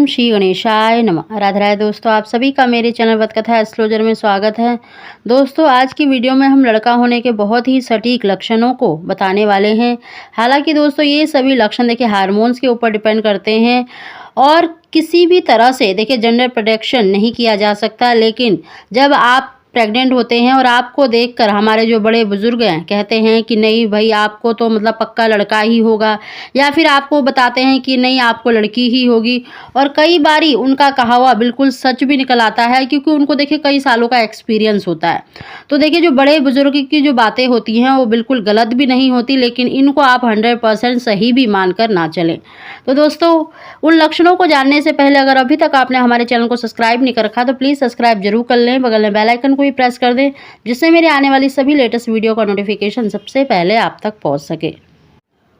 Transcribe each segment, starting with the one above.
ओम श्री गणेशाय नमः। राधे राधे दोस्तों, आप सभी का मेरे चैनल वतकथा एस्ट्रोलॉजर में स्वागत है। दोस्तों, आज की वीडियो में हम लड़का होने के बहुत ही सटीक लक्षणों को बताने वाले हैं। हालांकि दोस्तों, ये सभी लक्षण देखिए हार्मोन्स के ऊपर डिपेंड करते हैं और किसी भी तरह से देखिए जेंडर प्रेडिक्शन नहीं किया जा सकता। लेकिन जब आप प्रेग्नेंट होते हैं और आपको देखकर हमारे जो बड़े बुजुर्ग हैं कहते हैं कि नहीं भाई आपको तो मतलब पक्का लड़का ही होगा, या फिर आपको बताते हैं कि नहीं आपको लड़की ही होगी। और कई बारी उनका कहा हुआ बिल्कुल सच भी निकल आता है, क्योंकि उनको देखिए कई सालों का एक्सपीरियंस होता है। तो देखिए जो बड़े बुजुर्ग की जो बातें होती हैं वो बिल्कुल गलत भी नहीं होती, लेकिन इनको आप 100% सही भी मानकर ना चलें। तो दोस्तों, उन लक्षणों को जानने से पहले अगर अभी तक आपने हमारे चैनल को सब्सक्राइब नहीं कर रखा तो प्लीज़ सब्सक्राइब जरूर कर लें, बगल में बेल आइकन को भी प्रेस कर दें, जिससे मेरे आने वाली सभी लेटेस्ट वीडियो का नोटिफिकेशन सबसे पहले आप तक पहुंच सके।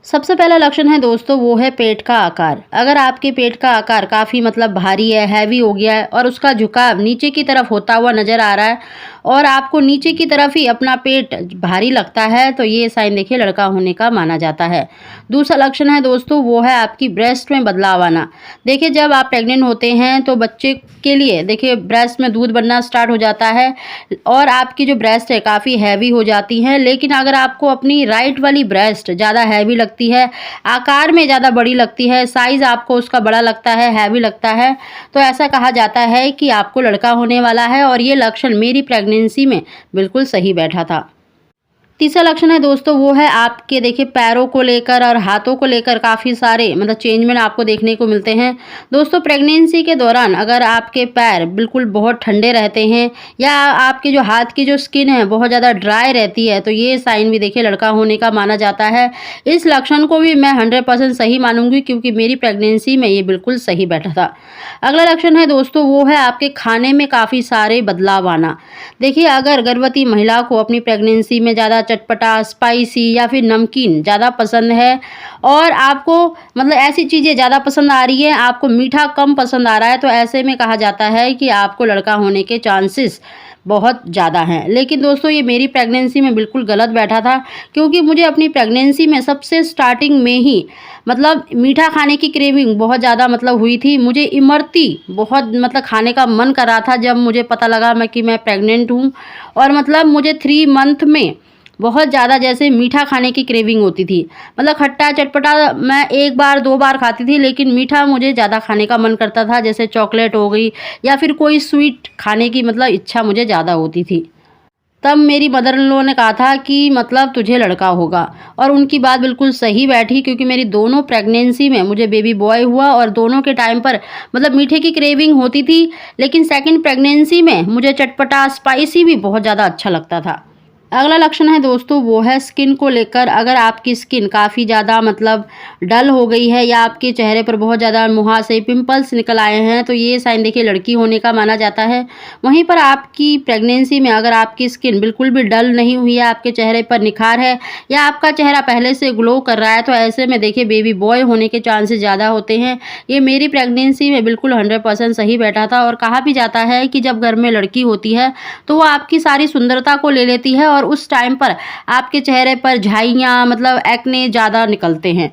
सबसे पहला लक्षण है दोस्तों, वो है पेट का आकार। अगर आपके पेट का आकार काफ़ी मतलब भारी है, हैवी हो गया है और उसका झुकाव नीचे की तरफ होता हुआ नज़र आ रहा है और आपको नीचे की तरफ ही अपना पेट भारी लगता है, तो ये साइन देखिए लड़का होने का माना जाता है। दूसरा लक्षण है दोस्तों, वो है आपकी ब्रेस्ट में बदलाव आना। देखिए जब आप प्रेग्नेंट होते हैं तो बच्चे के लिए देखिए ब्रेस्ट में दूध बनना स्टार्ट हो जाता है और आपकी जो ब्रेस्ट है काफ़ी हैवी हो जाती है। लेकिन अगर आपको अपनी राइट वाली ब्रेस्ट ज़्यादा हैवी लगती है, आकार में ज़्यादा बड़ी लगती है, साइज़ आपको उसका बड़ा लगता है, हैवी लगता है, तो ऐसा कहा जाता है कि आपको लड़का होने वाला है। और ये लक्षण मेरी प्रेगनेंसी में बिल्कुल सही बैठा था। तीसरा लक्षण है दोस्तों, वो है आपके देखिए पैरों को लेकर और हाथों को लेकर काफ़ी सारे मतलब चेंजमेंट आपको देखने को मिलते हैं। दोस्तों, प्रेगनेंसी के दौरान अगर आपके पैर बिल्कुल बहुत ठंडे रहते हैं या आपके जो हाथ की जो स्किन है बहुत ज़्यादा ड्राई रहती है, तो ये साइन भी देखिए लड़का होने का माना जाता है। इस लक्षण को भी मैं 100% सही मानूंगी, क्योंकि मेरी प्रेगनेंसी में ये बिल्कुल सही बैठा था। अगला लक्षण है दोस्तों, वो है आपके खाने में काफ़ी सारे बदलाव आना। देखिए अगर गर्भवती महिला को अपनी प्रेगनेंसी में ज़्यादा चटपटा, स्पाइसी या फिर नमकीन ज़्यादा पसंद है और आपको मतलब ऐसी चीज़ें ज़्यादा पसंद आ रही है, आपको मीठा कम पसंद आ रहा है, तो ऐसे में कहा जाता है कि आपको लड़का होने के चांसेस बहुत ज़्यादा हैं। लेकिन दोस्तों, ये मेरी प्रेगनेंसी में बिल्कुल गलत बैठा था, क्योंकि मुझे अपनी प्रेगनेंसी में सबसे स्टार्टिंग में ही मतलब मीठा खाने की क्रेविंग बहुत ज़्यादा मतलब हुई थी। मुझे इमरती बहुत मतलब खाने का मन कर रहा था जब मुझे पता लगा कि मैं प्रेग्नेंट हूँ। और मतलब मुझे 3 मंथ में बहुत ज़्यादा जैसे मीठा खाने की क्रेविंग होती थी। मतलब खट्टा चटपटा मैं 1 बार 2 बार खाती थी, लेकिन मीठा मुझे ज़्यादा खाने का मन करता था, जैसे चॉकलेट हो गई या फिर कोई स्वीट खाने की मतलब इच्छा मुझे ज़्यादा होती थी। तब मेरी मदर इन लॉ ने कहा था कि मतलब तुझे लड़का होगा, और उनकी बात बिल्कुल सही बैठी, क्योंकि मेरी दोनों प्रेगनेंसी में मुझे बेबी बॉय हुआ और दोनों के टाइम पर मतलब मीठे की क्रेविंग होती थी। लेकिन सेकंड प्रेगनेंसी में मुझे चटपटा स्पाइसी भी बहुत ज़्यादा अच्छा लगता था। अगला लक्षण है दोस्तों, वो है स्किन को लेकर। अगर आपकी स्किन काफ़ी ज़्यादा मतलब डल हो गई है या आपके चेहरे पर बहुत ज़्यादा मुहासे पिंपल्स निकल आए हैं, तो ये साइन देखिए लड़की होने का माना जाता है। वहीं पर आपकी प्रेगनेंसी में अगर आपकी स्किन बिल्कुल भी डल नहीं हुई है, आपके चेहरे पर निखार है या आपका चेहरा पहले से ग्लो कर रहा है, तो ऐसे में देखिए बेबी बॉय होने के चांसेस ज़्यादा होते हैं। ये मेरी प्रेगनेंसी में बिल्कुल 100% सही बैठा था। और कहा भी जाता है कि जब घर में लड़की होती है तो वो आपकी सारी सुंदरता को ले लेती है और उस टाइम पर आपके चेहरे पर झाइयाँ मतलब एक्ने ज़्यादा निकलते हैं।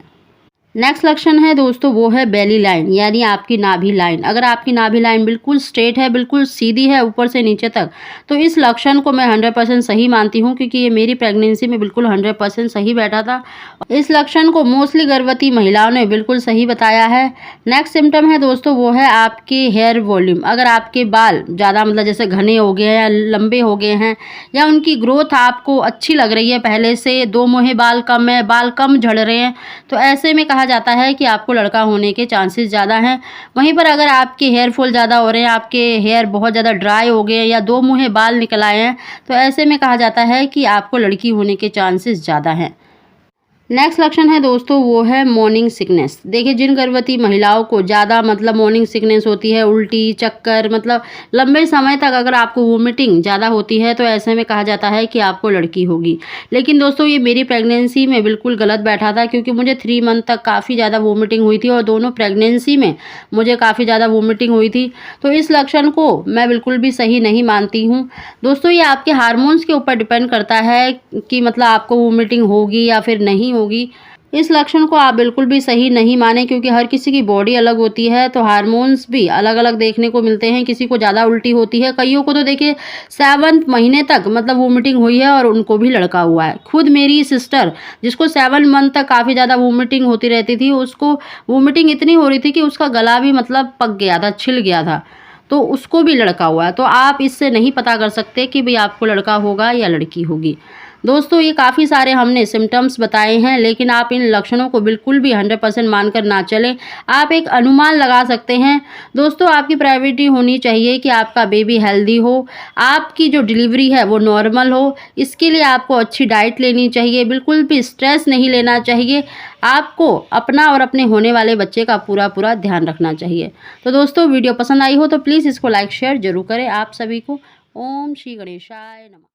नेक्स्ट लक्षण है दोस्तों, वो है बेली लाइन, यानी आपकी नाभि लाइन। अगर आपकी नाभि लाइन बिल्कुल स्ट्रेट है, बिल्कुल सीधी है ऊपर से नीचे तक, तो इस लक्षण को मैं 100% सही मानती हूँ, क्योंकि ये मेरी प्रेगनेंसी में बिल्कुल 100% सही बैठा था। इस लक्षण को मोस्टली गर्भवती महिलाओं ने बिल्कुल सही बताया है। नेक्स्ट सिम्टम है दोस्तों, वो है आपके हेयर वॉल्यूम। अगर आपके बाल ज़्यादा मतलब जैसे घने हो गए हैं या लंबे हो गए हैं, या उनकी ग्रोथ आपको अच्छी लग रही है, पहले से 2 मुहे बाल कम है, बाल कम झड़ रहे हैं, तो ऐसे में कहा जाता है कि आपको लड़का होने के चांसेस ज़्यादा हैं। वहीं पर अगर आपके हेयर फॉल ज़्यादा हो रहे हैं, आपके हेयर बहुत ज़्यादा ड्राई हो गए या 2 मुहे बाल निकल आए हैं, तो ऐसे में कहा जाता है कि आपको लड़की होने के चांसेस ज़्यादा हैं। नेक्स्ट लक्षण है दोस्तों, वो है मॉर्निंग सिकनेस। देखिए जिन गर्भवती महिलाओं को ज़्यादा मतलब मॉर्निंग सिकनेस होती है, उल्टी चक्कर मतलब लंबे समय तक अगर आपको वोमिटिंग ज़्यादा होती है, तो ऐसे में कहा जाता है कि आपको लड़की होगी। लेकिन दोस्तों, ये मेरी प्रेगनेंसी में बिल्कुल गलत बैठा था, क्योंकि मुझे 3 मंथ तक काफ़ी ज़्यादा वोमिटिंग हुई थी और दोनों प्रेगनेंसी में मुझे काफ़ी ज़्यादा वोमिटिंग हुई थी। तो इस लक्षण को मैं बिल्कुल भी सही नहीं मानती हूँ। दोस्तों, ये आपके हार्मोन्स के ऊपर डिपेंड करता है कि मतलब आपको वोमिटिंग होगी या फिर नहीं होगी। इस लक्षण को आप बिल्कुल भी सही नहीं मानें, क्योंकि हर किसी की बॉडी अलग होती है, तो हार्मोन्स भी अलग-अलग देखने को मिलते हैं। किसी को ज़्यादा उल्टी होती है, कईयों को तो देखिए 7th महीने तक मतलब वॉमिटिंग हुई है और उनको भी लड़का हुआ है। खुद मेरी सिस्टर, जिसको 7 मंथ तक काफ़ी ज़्यादा वॉमिटिंग होती रहती थी, उसको वॉमिटिंग इतनी हो रही थी कि उसका गला भी मतलब पक गया था, छिल गया था, तो उसको भी लड़का हुआ है। तो आप इससे नहीं पता कर सकते कि भई आपको लड़का होगा या लड़की होगी। दोस्तों, ये काफ़ी सारे हमने सिम्पटम्स बताए हैं, लेकिन आप इन लक्षणों को बिल्कुल भी 100% मानकर ना चलें। आप एक अनुमान लगा सकते हैं। दोस्तों, आपकी प्रायोरिटी होनी चाहिए कि आपका बेबी हेल्दी हो, आपकी जो डिलीवरी है वो नॉर्मल हो। इसके लिए आपको अच्छी डाइट लेनी चाहिए, बिल्कुल भी स्ट्रेस नहीं लेना चाहिए। आपको अपना और अपने होने वाले बच्चे का पूरा ध्यान रखना चाहिए। तो दोस्तों, वीडियो पसंद आई हो तो प्लीज़ इसको लाइक शेयर ज़रूर करें। आप सभी को ओम श्री गणेशाय नमः।